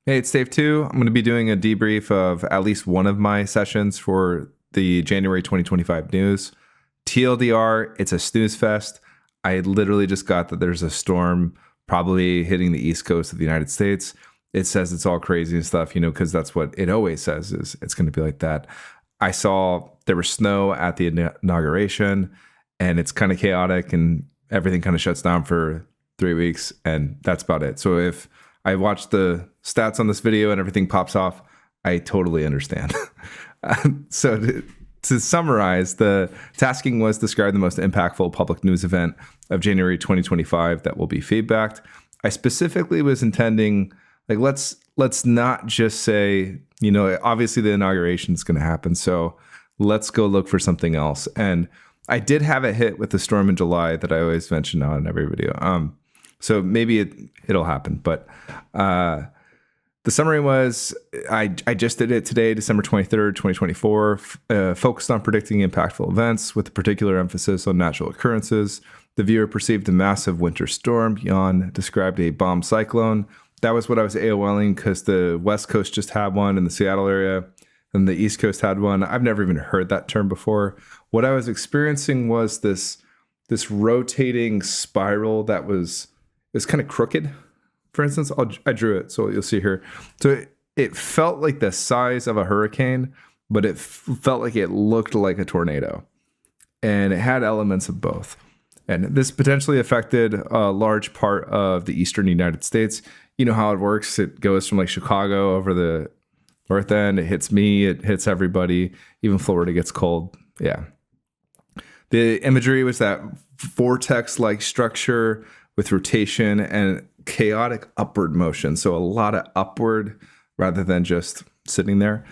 Hey, it's Dave too. I'm going to be doing a debrief of at least one of my sessions for the January 2025 news. TLDR, it's a Snoozefest. I literally just got that there's a storm probably hitting the East Coast of the United States. It says it's all crazy and stuff, because that's what it always says is it's going to be like that. I saw there was snow at the inauguration and it's kind of chaotic and everything kind of shuts down for 3 weeks and that's about it. So if I watched the stats on this video and everything pops off, I totally understand. So to summarize, the tasking was describe the most impactful public news event of January 2025 that will be feedbacked. I specifically was intending, let's not just say, obviously the inauguration is going to happen. So let's go look for something else. And I did have it hit with the storm in July that I always mention now in every video. So maybe it'll happen. But the summary was I just did it today, December 23rd, 2024, focused on predicting impactful events with a particular emphasis on natural occurrences. The viewer perceived a massive winter storm. Jan described a bomb cyclone. That was what I was AOLing because the West Coast just had one in the Seattle area and the East Coast had one. I've never even heard that term before. What I was experiencing was this rotating spiral that was kind of crooked. For instance, I drew it, so you'll see here. So it felt like the size of a hurricane, but it felt like it looked like a tornado. And it had elements of both. And this potentially affected a large part of the eastern United States. You know how it works. It goes from like Chicago over the north end. It hits me. It hits everybody. Even Florida gets cold. Yeah. The imagery was that vortex-like structure with rotation and chaotic upward motion. So a lot of upward rather than just sitting there.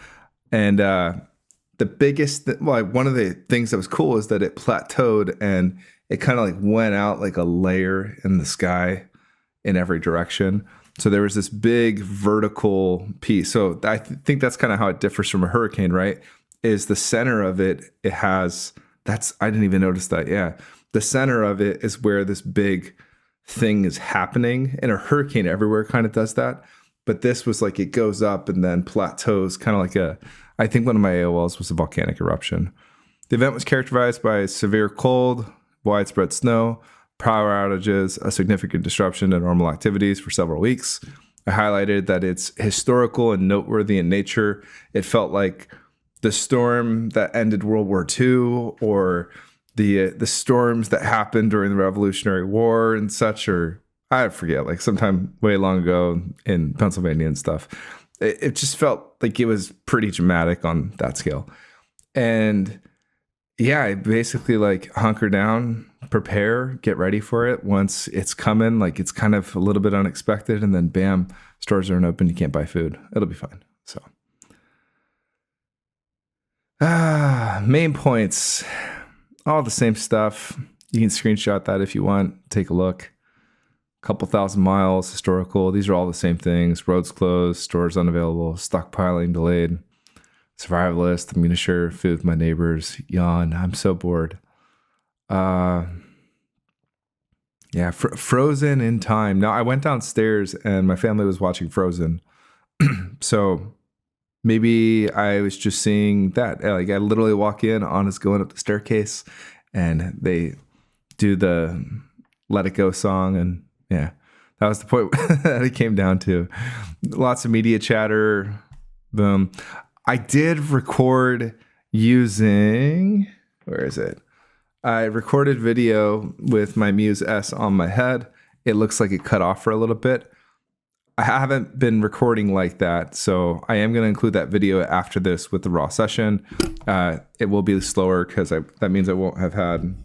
And the biggest, one of the things that was cool is that it plateaued and it kind of like went out like a layer in the sky in every direction. So there was this big vertical piece. So I think that's kind of how it differs from a hurricane, right? Is the center of it, I didn't even notice that. Yeah. The center of it is where this big thing is happening, and a hurricane everywhere kind of does that. But this was like it goes up and then plateaus, kind of like I think one of my AOLs was a volcanic eruption. The event was characterized by severe cold, widespread snow, power outages, a significant disruption to normal activities for several weeks. I highlighted that it's historical and noteworthy in nature. It felt like the storm that ended World War II or the storms that happened during the Revolutionary War and such, or I forget, like sometime way long ago in Pennsylvania and stuff. It just felt like it was pretty dramatic on that scale. And yeah, I basically like hunker down, prepare, get ready for it. Once it's coming, like it's kind of a little bit unexpected, and then bam, stores aren't open, you can't buy food. It'll be fine. So main points. All the same stuff. You can screenshot that if you want. Take a look. Couple thousand miles, historical. These are all the same things. Roads closed, stores unavailable, stockpiling delayed, survivalist. I'm going to share food with my neighbors. Yawn. I'm so bored. Frozen in time. Now, I went downstairs and my family was watching Frozen. So maybe I was just seeing that. Like I literally walk in, Anna's going up the staircase and they do the Let It Go song. And yeah, that was the point that it came down to. Lots of media chatter. Boom. I did record using, where is it? I recorded video with my Muse S on my head. It looks like it cut off for a little bit. I haven't been recording like that, so I am going to include that video after this with the raw session. It will be slower because that means I won't have had.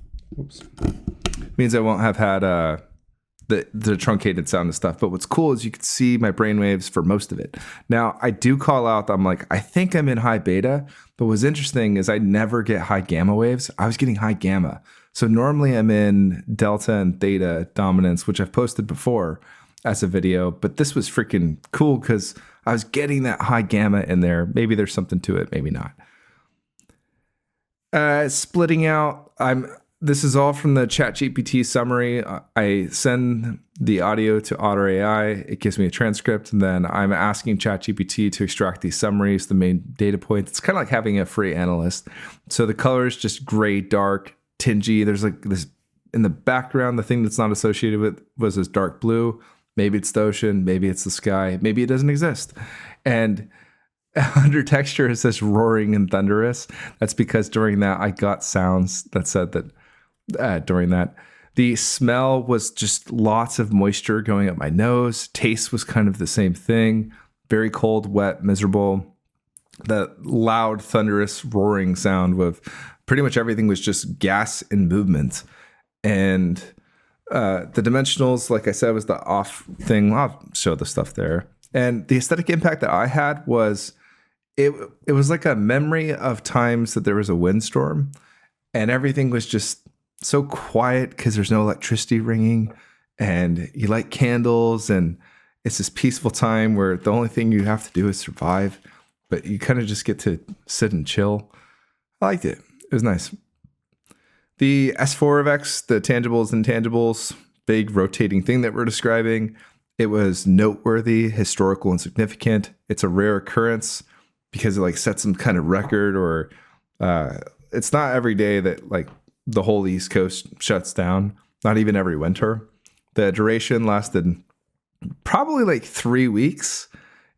The truncated sound and stuff. But what's cool is you can see my brainwaves for most of it. Now I do call out. I'm like, I think I'm in high beta. But what's interesting is I never get high gamma waves. I was getting high gamma. So normally I'm in delta and theta dominance, which I've posted before as a video, but this was freaking cool because I was getting that high gamma in there. Maybe there's something to it, maybe not. Splitting out, this is all from the ChatGPT summary. I send the audio to Otter AI. It gives me a transcript, and then I'm asking ChatGPT to extract these summaries, the main data points. It's kind of like having a free analyst. So the color is just gray, dark, tingy. There's like this in the background. The thing that's not associated with was this dark blue. Maybe it's the ocean. Maybe it's the sky. Maybe it doesn't exist. And under texture, it says roaring and thunderous. That's because during that, I got sounds that said that during that. The smell was just lots of moisture going up my nose. Taste was kind of the same thing. Very cold, wet, miserable. The loud, thunderous, roaring sound of pretty much everything was just gas and movement. And the dimensionals, like I said, was the off thing. I'll show the stuff there. And the aesthetic impact that I had was it was like a memory of times that there was a windstorm and everything was just so quiet because there's no electricity ringing and you light candles and it's this peaceful time where the only thing you have to do is survive, but you kind of just get to sit and chill. I liked it. It was nice. The S4 of X, the tangibles and intangibles, big rotating thing that we're describing. It was noteworthy, historical, and significant. It's a rare occurrence because it like sets some kind of record, or it's not every day that like the whole East Coast shuts down, not even every winter. The duration lasted probably like 3 weeks.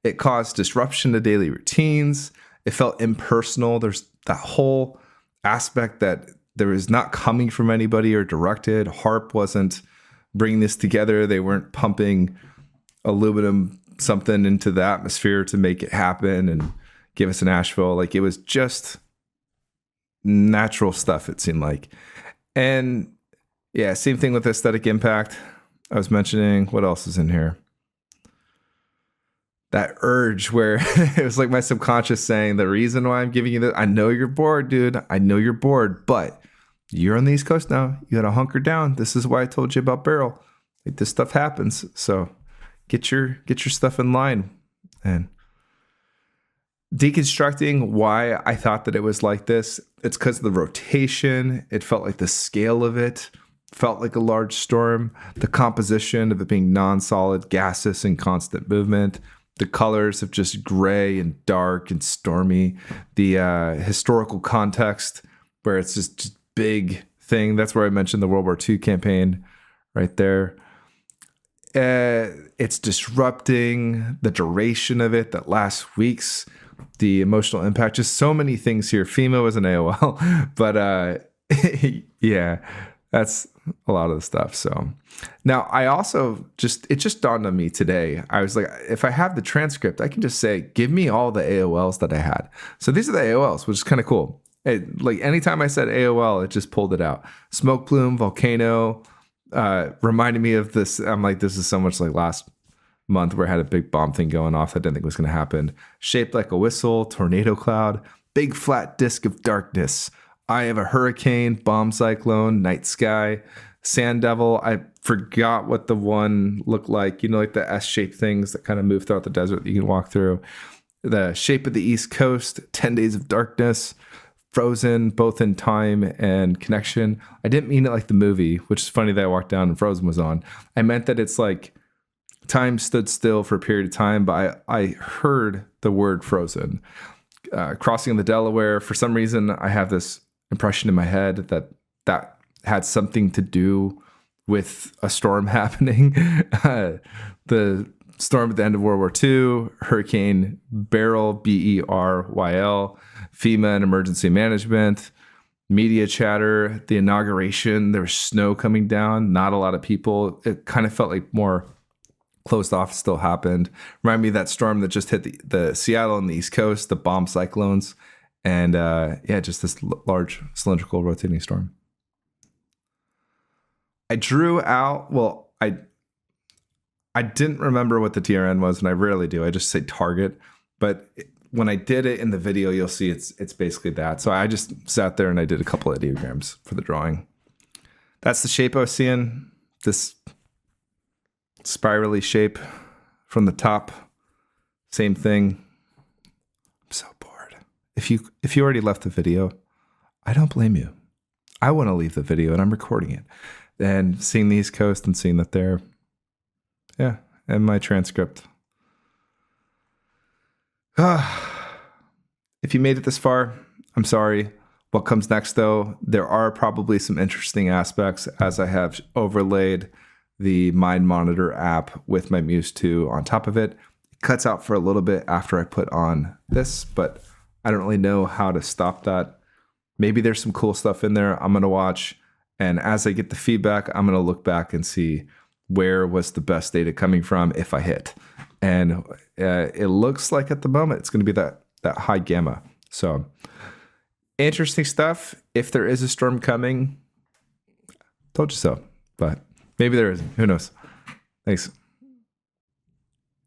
It caused disruption to daily routines. It felt impersonal. There's that whole aspect that there was not coming from anybody or directed. HARP wasn't bringing this together. They weren't pumping aluminum something into the atmosphere to make it happen and give us an Asheville. Like, it was just natural stuff, it seemed like. And yeah, same thing with aesthetic impact. I was mentioning, what else is in here? That urge where it was like my subconscious saying, the reason why I'm giving you this, I know you're bored, dude. I know you're bored, but you're on the East Coast now. You got to hunker down. This is why I told you about Barrel. Like, this stuff happens. So get your stuff in line. And deconstructing why I thought that it was like this, it's because of the rotation. It felt like the scale of it felt like a large storm. The composition of it being non-solid, gaseous, and constant movement. The colors of just gray and dark and stormy. The historical context where it's just big thing. That's where I mentioned the World War II campaign right there. It's disrupting, the duration of it that lasts weeks, the emotional impact, just so many things here. FEMA was an AOL, but yeah, that's a lot of the stuff. So now I also it just dawned on me today. I was like, if I have the transcript, I can just say, give me all the AOLs that I had. So these are the AOLs, which is kind of cool. Like anytime I said AOL, it just pulled it out. Smoke plume, volcano, reminded me of this. I'm like, this is so much like last month where I had a big bomb thing going off that I didn't think was going to happen. Shaped like a whistle, tornado cloud, big flat disk of darkness. Eye of a hurricane, bomb cyclone, night sky, sand devil. I forgot what the one looked like. You know, like the S-shaped things that kind of move throughout the desert that you can walk through. The shape of the East Coast, 10 days of darkness. Frozen, both in time and connection. I didn't mean it like the movie, which is funny that I walked down and Frozen was on. I meant that it's like time stood still for a period of time, but I heard the word frozen. Crossing the Delaware, for some reason, I have this impression in my head that had something to do with a storm happening. The storm at the end of World War II, Hurricane Beryl, Beryl, FEMA and emergency management, media chatter, the inauguration, there was snow coming down, not a lot of people. It kind of felt like more closed off still happened. Remind me of that storm that just hit the Seattle and the East Coast, the bomb cyclones, and just this large cylindrical rotating storm. I drew out, I didn't remember what the TRN was, and I rarely do. I just say target, but when I did it in the video, you'll see it's basically that. So I just sat there and I did a couple of ideograms for the drawing. That's the shape I was seeing. This spirally shape from the top. Same thing. I'm so bored. If you already left the video, I don't blame you. I want to leave the video and I'm recording it. And seeing the East Coast and seeing that they're, yeah, and my transcript. If you made it this far, I'm sorry. What comes next, though, there are probably some interesting aspects as I have overlaid the Mind Monitor app with my Muse 2 on top of it. It cuts out for a little bit after I put on this, but I don't really know how to stop that. Maybe there's some cool stuff in there I'm going to watch. And as I get the feedback, I'm going to look back and see where was the best data coming from if I hit. And it looks like at the moment it's going to be that high gamma. So interesting stuff. If there is a storm coming, told you so. But maybe there isn't. Who knows? Thanks.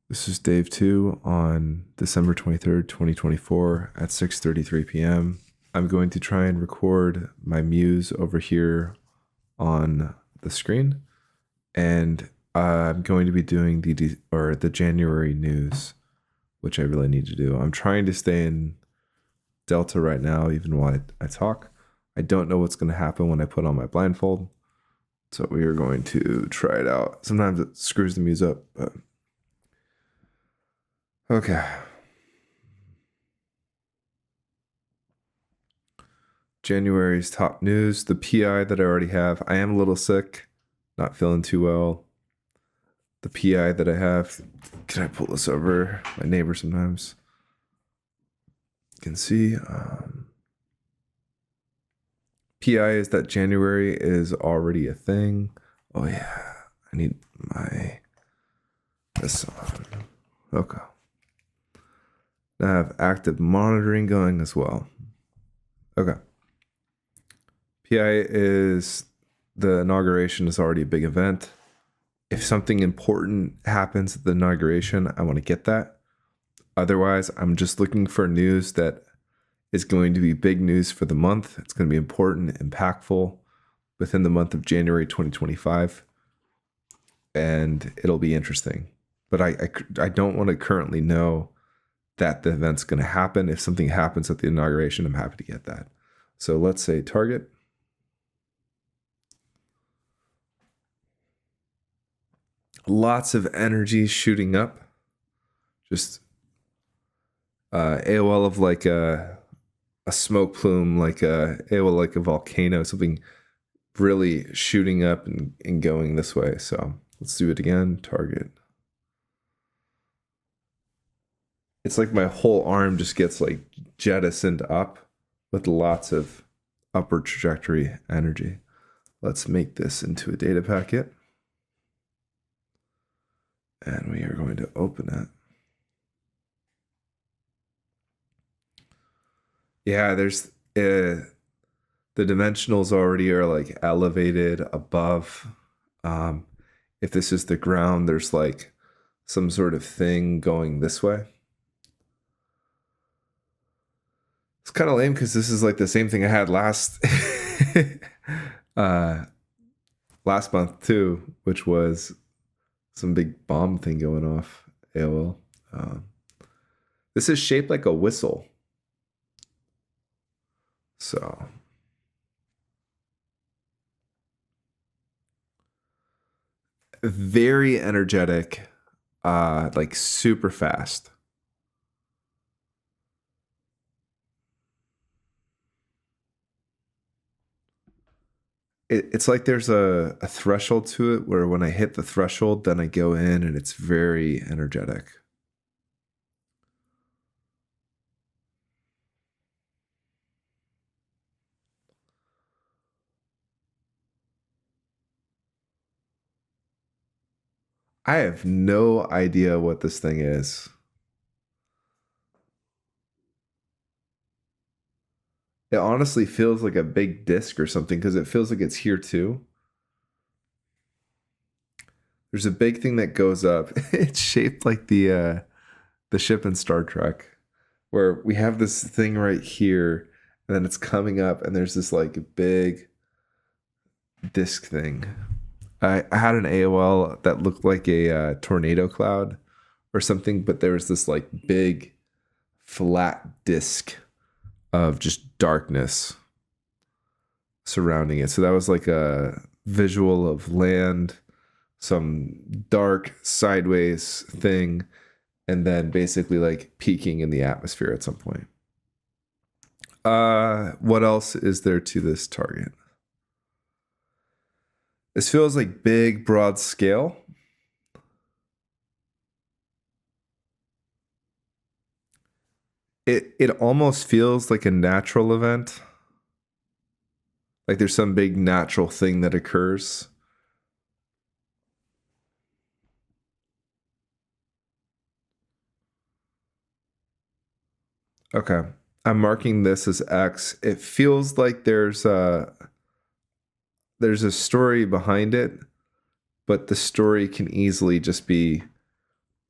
This is Dave 2 on December 23rd, 2024 at 6:33 p.m. I'm going to try and record my Muse over here on the screen. And I'm going to be doing the January news, which I really need to do. I'm trying to stay in Delta right now, even while I talk. I don't know what's going to happen when I put on my blindfold. So we are going to try it out. Sometimes it screws the Muse up, but okay. January's top news, the PI that I already have. I am a little sick, not feeling too well. The PI that I have, can I pull this over? My neighbor sometimes can see. PI is that January is already a thing. Oh yeah, I need this on. Okay. Now I have active monitoring going as well. Okay. PI is the inauguration is already a big event. If something important happens at the inauguration, I want to get that. Otherwise, I'm just looking for news that is going to be big news for the month. It's going to be important, impactful within the month of January 2025. And it'll be interesting. But I don't want to currently know that the event's going to happen. If something happens at the inauguration, I'm happy to get that. So let's say target. Lots of energy shooting up. Just AOL of like a smoke plume, like AOL like a volcano, something really shooting up and going this way. So let's do it again. Target. It's like my whole arm just gets like jettisoned up with lots of upward trajectory energy. Let's make this into a data packet. And we are going to open it. Yeah, there's the dimensionals already are like elevated above. If this is the ground, there's like some sort of thing going this way. It's kind of lame because this is like the same thing I had last last month too, which was some big bomb thing going off. AOL. This is shaped like a whistle. So very energetic, like super fast. It's like there's a threshold to it where when I hit the threshold, then I go in and it's very energetic. I have no idea what this thing is. It honestly feels like a big disc or something because it feels like it's here too. There's a big thing that goes up. It's shaped like the ship in Star Trek, where we have this thing right here, and then it's coming up, and there's this like big disc thing. I had an AOL that looked like a tornado cloud or something, but there was this like big flat disc of just darkness. surrounding it. So that was like a visual of land, some dark sideways thing, and then basically like peaking in the atmosphere at some point. What else is there to this target? This feels like big, broad scale. It almost feels like a natural event. Like there's some big natural thing that occurs. Okay. I'm marking this as X. It feels like there's a story behind it, but the story can easily just be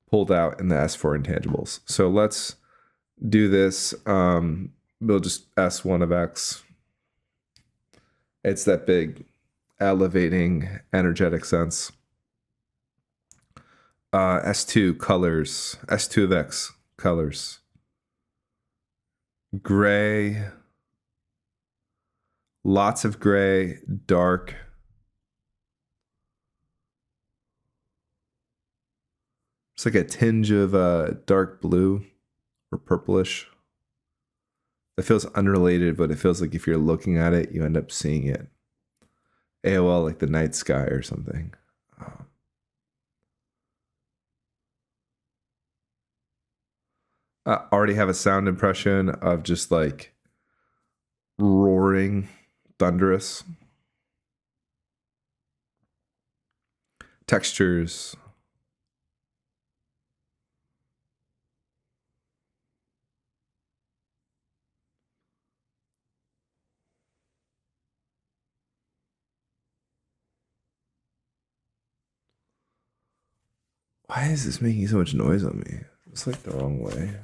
pulled out in the S4 intangibles. So let's do this. We'll just S1 of X. It's that big, elevating, energetic sense. S2 colors. S2 of X colors. Gray. Lots of gray, dark. It's like a tinge of dark blue or purplish. It feels unrelated, but it feels like if you're looking at it, you end up seeing it. AOL, like the night sky or something. I already have a sound impression of just like roaring, thunderous. Textures. Why is this making so much noise on me? It's like the wrong way.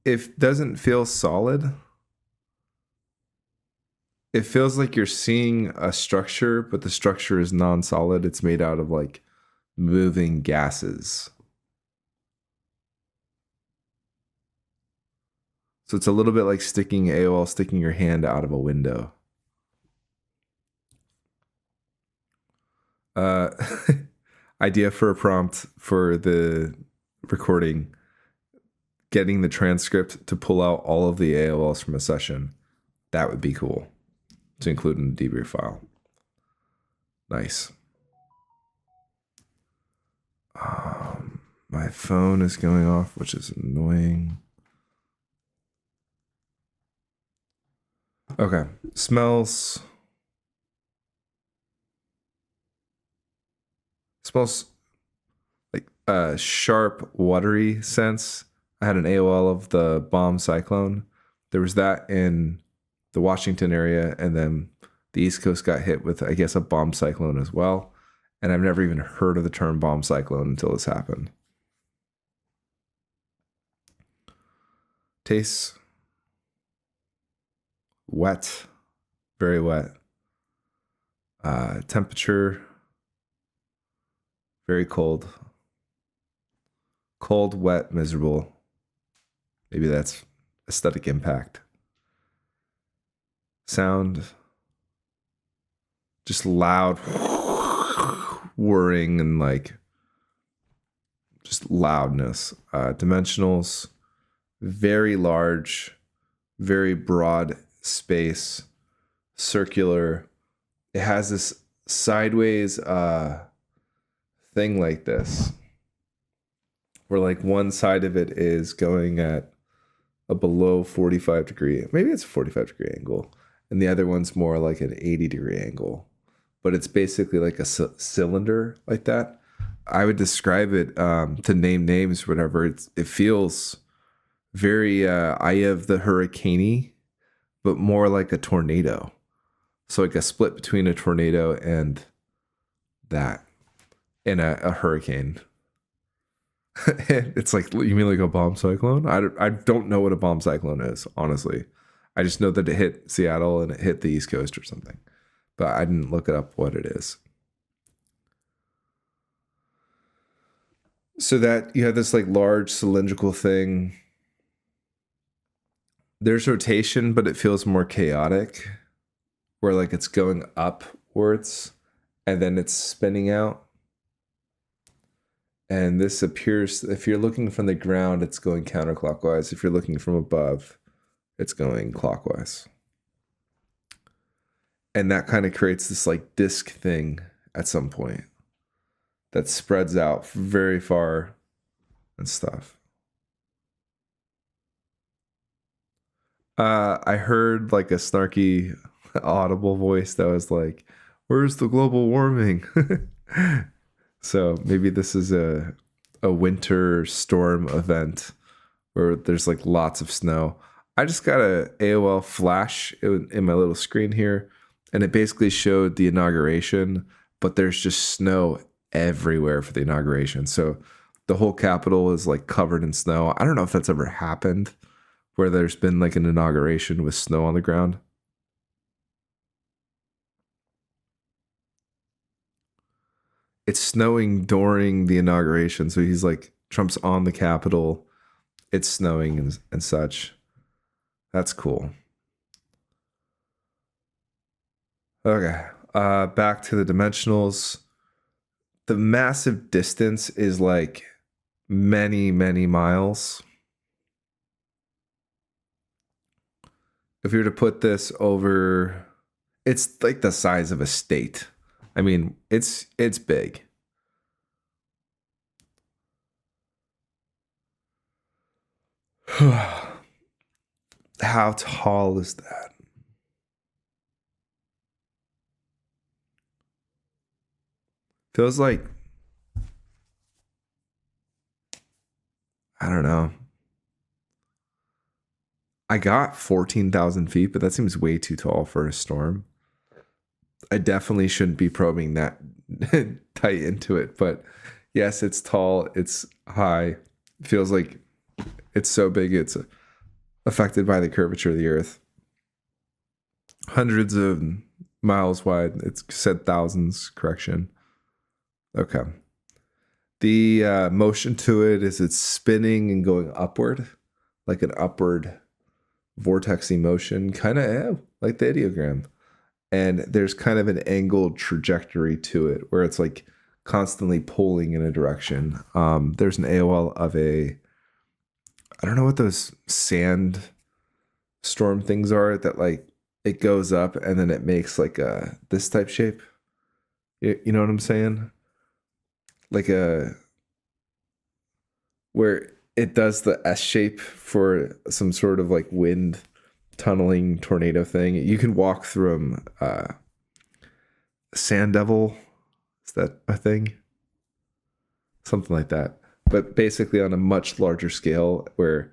It doesn't feel solid. It feels like you're seeing a structure, but the structure is non-solid. It's made out of like moving gases. So it's a little bit like sticking your hand out of a window. Idea for a prompt for the recording: getting the transcript to pull out all of the AOLs from a session. That would be cool to include in the debrief file. Nice. My phone is going off, which is annoying. Okay, smells like a sharp, watery sense. I had an AOL of the bomb cyclone. There was that in the Washington area, and then the East Coast got hit with, I guess, a bomb cyclone as well. And I've never even heard of the term bomb cyclone until this happened. Tastes wet, very wet. Temperature, very cold. Cold, wet, miserable. Maybe that's aesthetic impact. Sound, just loud whirring and like just loudness. Dimensionals, very large, very broad space, circular. It has this sideways thing like this, where like one side of it is going at a below 45 degree, maybe it's a 45 degree angle, and the other one's more like an 80 degree angle, but it's basically like a cylinder like that. I would describe it to name names, whatever. It feels very Eye of the Hurricane-y, but more like a tornado. So like a split between a tornado and that in a hurricane. It's like, you mean like a bomb cyclone? I don't know what a bomb cyclone is, honestly. I just know that it hit Seattle and it hit the East Coast or something, but I didn't look it up what it is. So that you have this like large cylindrical thing. There's rotation, but it feels more chaotic, where like it's going upwards and then it's spinning out. And this appears, if you're looking from the ground, it's going counterclockwise. If you're looking from above, it's going clockwise. And that kind of creates this like disc thing at some point that spreads out very far and stuff. I heard like a snarky audible voice that was like, "Where's the global warming?" So maybe this is a winter storm event where there's like lots of snow. I just got a AOL flash in my little screen here, and it basically showed the inauguration, but there's just snow everywhere for the inauguration. So the whole Capitol is like covered in snow. I don't know if that's ever happened where there's been like an inauguration with snow on the ground. It's snowing during the inauguration. So he's like, Trump's on the Capitol. It's snowing and such. That's cool. Okay. Back to the dimensionals. The massive distance is like many, many miles. If you were to put this over, it's like the size of a state. I mean, it's big. How tall is that? Feels like, I don't know. I got 14,000 feet, but that seems way too tall for a storm. I definitely shouldn't be probing that tight into it, but yes, it's tall, it's high. It feels like it's so big, it's affected by the curvature of the Earth. Hundreds of miles wide. It's said thousands, correction. Okay. The motion to it is it's spinning and going upward, like an upward vortexy motion, kind of like the ideogram. And there's kind of an angled trajectory to it where it's like constantly pulling in a direction. There's an AOL of I don't know what those sand storm things are that like it goes up and then it makes like this type shape. You know what I'm saying? Like where it does the S shape for some sort of like wind tunneling tornado thing. You can walk through them. Sand Devil, is that a thing? Something like that. But basically on a much larger scale where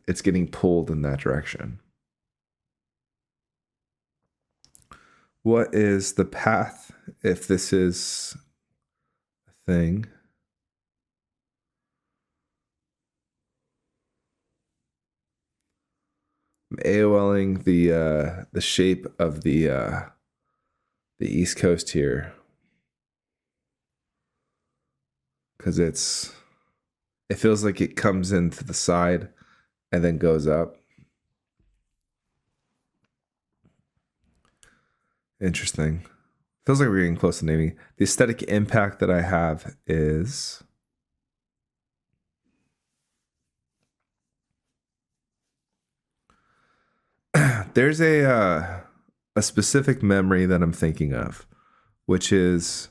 it's getting pulled in that direction. What is the path if this is a thing? I'm AOLing the shape of the East Coast here because it feels like it comes into the side and then goes up. Interesting. Feels like we're getting close to naming. The aesthetic impact that I have is there's a specific memory that I'm thinking of, which is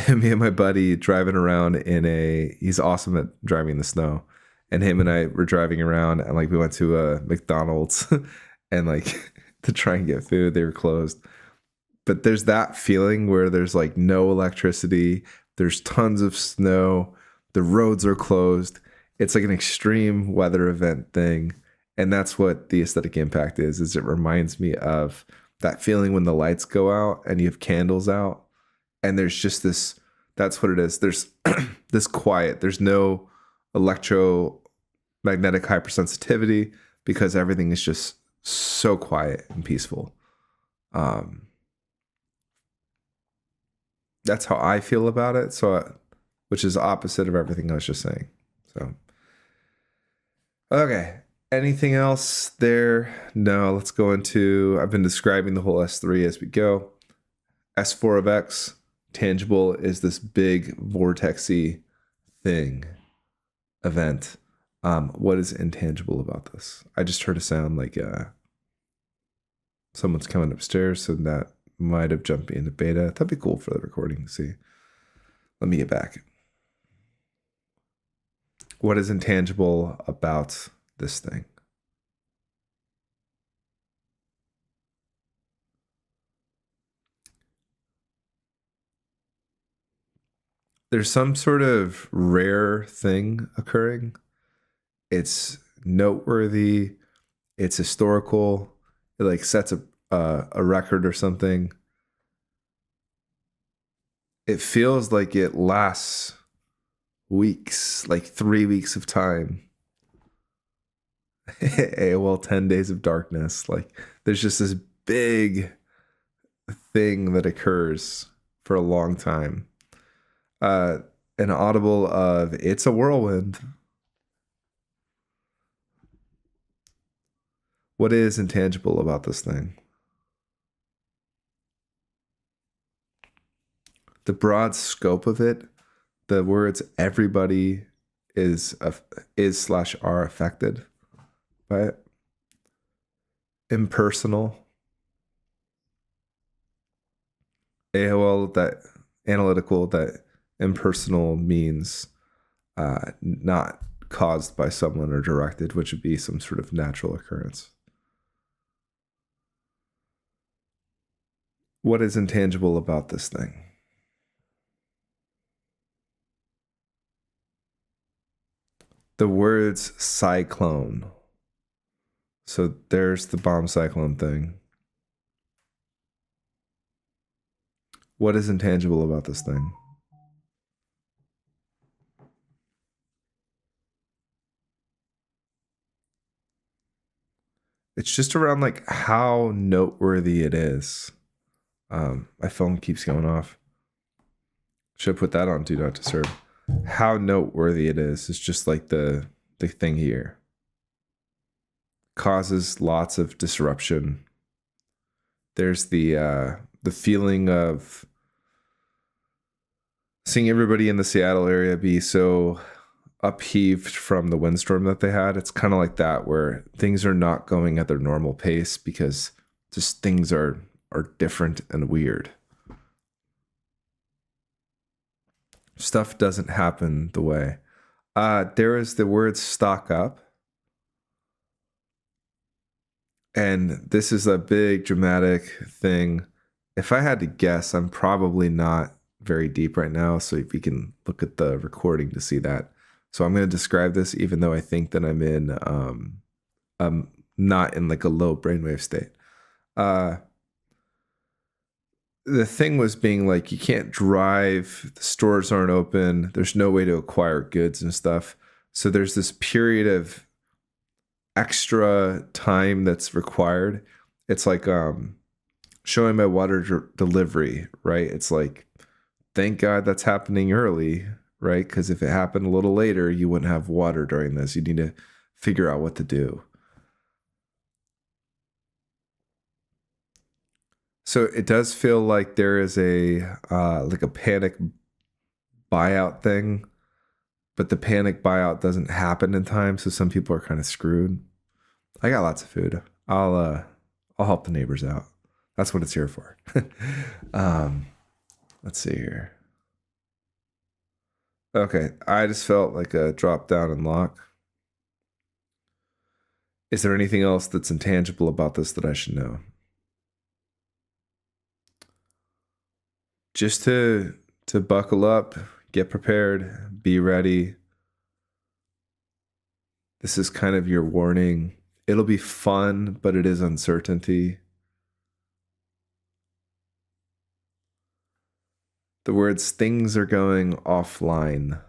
me and my buddy driving around he's awesome at driving in the snow. And him and I were driving around and like we went to a McDonald's and like to try and get food, they were closed. But there's that feeling where there's like no electricity, there's tons of snow, the roads are closed. It's like an extreme weather event thing. And that's what the aesthetic impact is it reminds me of that feeling when the lights go out and you have candles out and there's just that's what it is. There's this quiet, there's no electromagnetic hypersensitivity because everything is just so quiet and peaceful. That's how I feel about it. So which is opposite of everything I was just saying. So, okay. Anything else there? No, let's go into, I've been describing the whole S3 as we go. S4 of X, tangible, is this big vortexy thing, event. What is intangible about this? I just heard a sound like someone's coming upstairs, so that might have jumped me into beta. That'd be cool for the recording to see. Let me get back. What is intangible about this thing? There's some sort of rare thing occurring. It's noteworthy. It's historical. It like sets a record or something. It feels like it lasts weeks, like 3 weeks of time. AOL 10 Days of Darkness. Like there's just this big thing that occurs for a long time. An audible of It's a Whirlwind. What is intangible about this thing? The broad scope of it, the words everybody is/are affected by it. Impersonal. AOL, that analytical, that impersonal means not caused by someone or directed, which would be some sort of natural occurrence. What is intangible about this thing? The words cyclone. So there's the bomb cyclone thing. What is intangible about this thing? It's just around like how noteworthy it is. My phone keeps going off. Should I put that on Do Not Disturb? How noteworthy it is just like the thing here. Causes lots of disruption. There's the feeling of seeing everybody in the Seattle area be so upheaved from the windstorm that they had. It's kind of like that, where things are not going at their normal pace because just things are different and weird. Stuff doesn't happen the way. There is the word stock up. And this is a big dramatic thing. If I had to guess, I'm probably not very deep right now. So if you can look at the recording to see that. So I'm going to describe this even though I think that I'm not in like a low brainwave state. The thing was being like, you can't drive, the stores aren't open, there's no way to acquire goods and stuff. So there's this period of extra time that's required. It's like showing my water delivery, right? It's like, thank God that's happening early, right? Because if it happened a little later, you wouldn't have water during this. You need to figure out what to do. So it does feel like there is a panic buyout thing, but the panic buyout doesn't happen in time, so some people are kind of screwed. I got lots of food. I'll help the neighbors out. That's what it's here for. Let's see here. Okay, I just felt like a drop down and lock. Is there anything else that's intangible about this that I should know? Just to buckle up, get prepared, be ready. This is kind of your warning. It'll be fun, but it is uncertainty. The words things are going offline.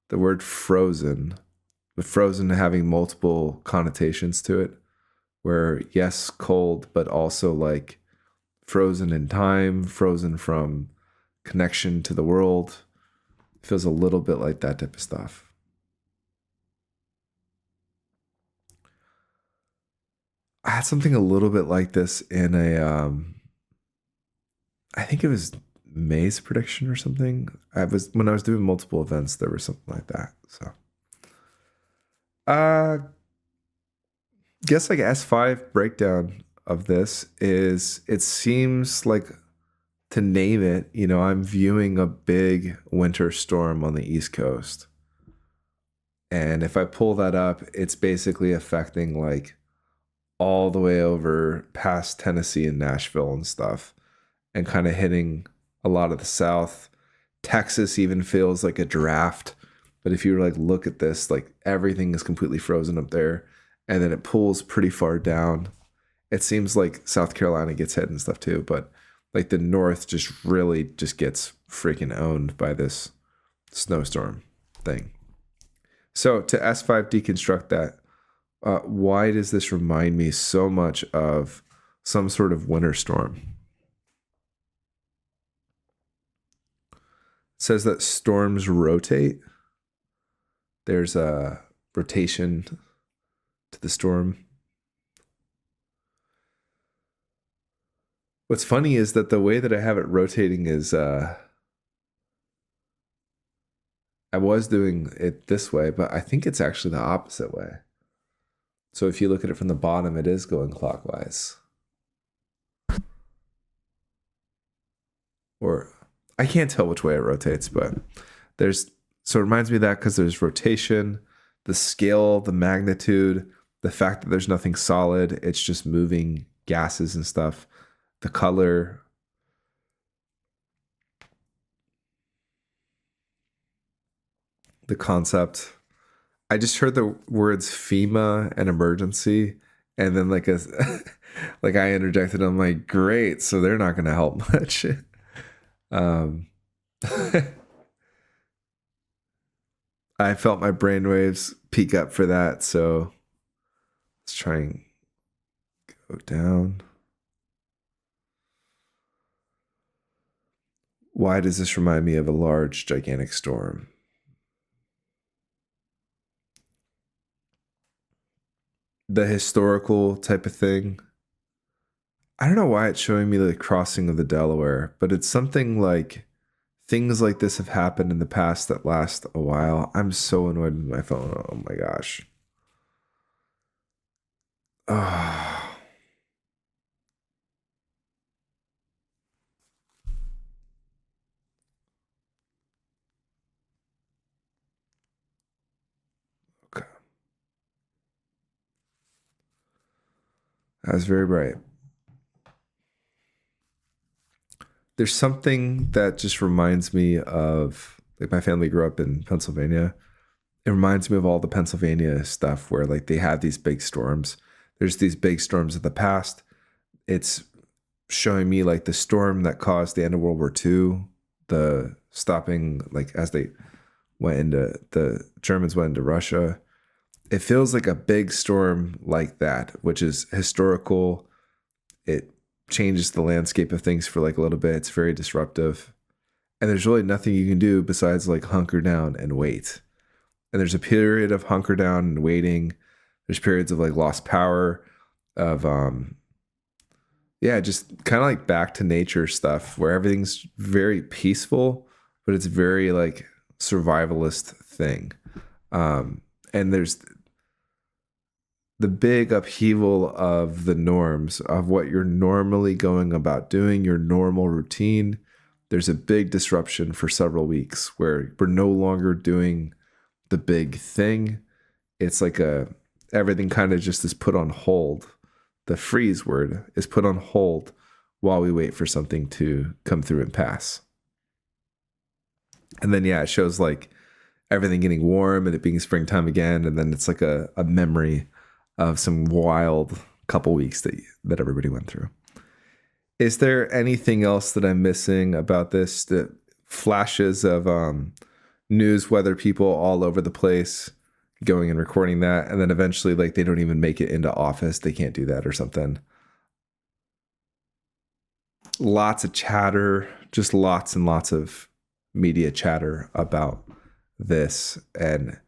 The word frozen, with frozen having multiple connotations to it, where yes, cold, but also like frozen in time, frozen from connection to the world. It feels a little bit like that type of stuff. I had something a little bit like this in I think it was May's prediction or something. When I was doing multiple events, there was something like that. So, guess like S5 breakdown of this is, it seems like, to name it, I'm viewing a big winter storm on the East Coast. And if I pull that up, it's basically affecting like all the way over past Tennessee and Nashville and stuff, and kind of hitting a lot of the South. Texas even feels like a draft. But if you like look at this, like everything is completely frozen up there, and then it pulls pretty far down. It seems like South Carolina gets hit and stuff too, but like the North just really just gets freaking owned by this snowstorm thing. So to S5 deconstruct that, why does this remind me so much of some sort of winter storm? It says that storms rotate. There's a rotation to the storm. What's funny is that the way that I have it rotating is I was doing it this way, but I think it's actually the opposite way. So if you look at it from the bottom, it is going clockwise. Or I can't tell which way it rotates, but so it reminds me of that because there's rotation, the scale, the magnitude, the fact that there's nothing solid, it's just moving gases and stuff, the color. The concept. I just heard the words FEMA and emergency, and then like like I interjected. I'm like, great, so they're not going to help much. I felt my brainwaves peak up for that, so let's try and go down. Why does this remind me of a large, gigantic storm? The historical type of thing. I don't know why it's showing me the crossing of the Delaware, but it's something like things like this have happened in the past that last a while. I'm so annoyed with my phone. Oh my gosh. Oh. Okay. That was very bright. There's something that just reminds me of, like, my family grew up in Pennsylvania. It reminds me of all the Pennsylvania stuff where like they have these big storms. There's these big storms of the past. It's showing me like the storm that caused the end of World War II, the stopping, like as the Germans went into Russia. It feels like a big storm like that, which is historical. It changes the landscape of things for like a little bit. It's very disruptive. And there's really nothing you can do besides like hunker down and wait. And there's a period of hunker down and waiting. There's periods of like lost power, of just kind of like back to nature stuff where everything's very peaceful, but it's very like survivalist thing. And there's the big upheaval of the norms of what you're normally going about doing, your normal routine. There's a big disruption for several weeks where we're no longer doing the big thing. It's like everything kind of just is put on hold. The freeze word is put on hold while we wait for something to come through and pass. And then, it shows like everything getting warm and it being springtime again. And then it's like a memory of some wild couple weeks that everybody went through. Is there anything else that I'm missing about this? The flashes of news weather people all over the place going and recording that, and then eventually like they don't even make it into office. They can't do that or something. lots of chatter, just lots and lots of media chatter about this. And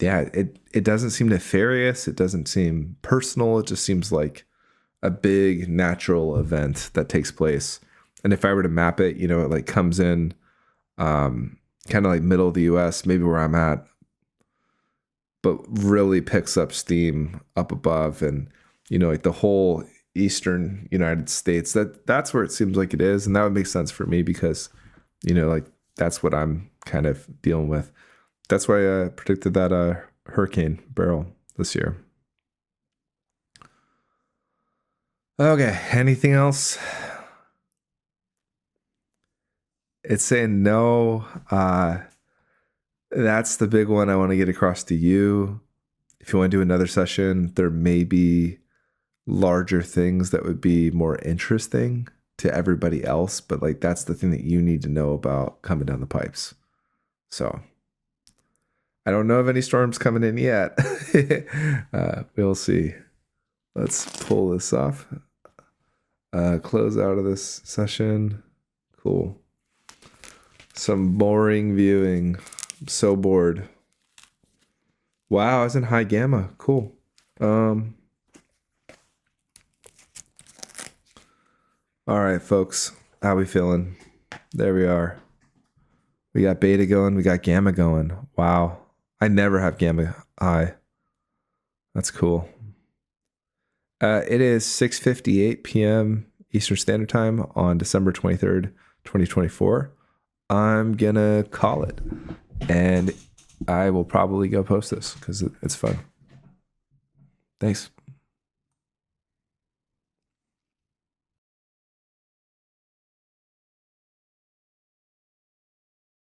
yeah, it doesn't seem nefarious. It doesn't seem personal. It just seems like a big natural event that takes place. And if I were to map it, it like comes in kind of like middle of the US, maybe where I'm at, but really picks up steam up above. And, like the whole Eastern United States, that's where it seems like it is. And that would make sense for me because, like that's what I'm kind of dealing with. That's why I predicted that hurricane barrel this year. Okay, anything else? It's saying no. That's the big one I want to get across to you. If you want to do another session, there may be larger things that would be more interesting to everybody else, but like that's the thing that you need to know about coming down the pipes. So I don't know of any storms coming in yet. We'll see. Let's pull this off. Close out of this session. Cool. Some boring viewing. I'm so bored. Wow, I was in high gamma. Cool. All right, folks. How we feeling? There we are. We got beta going. We got gamma going. Wow. I never have gamma high. That's cool. It is 6:58 p.m. Eastern Standard Time on December 23rd, 2024. I'm going to call it. And I will probably go post this because it's fun. Thanks.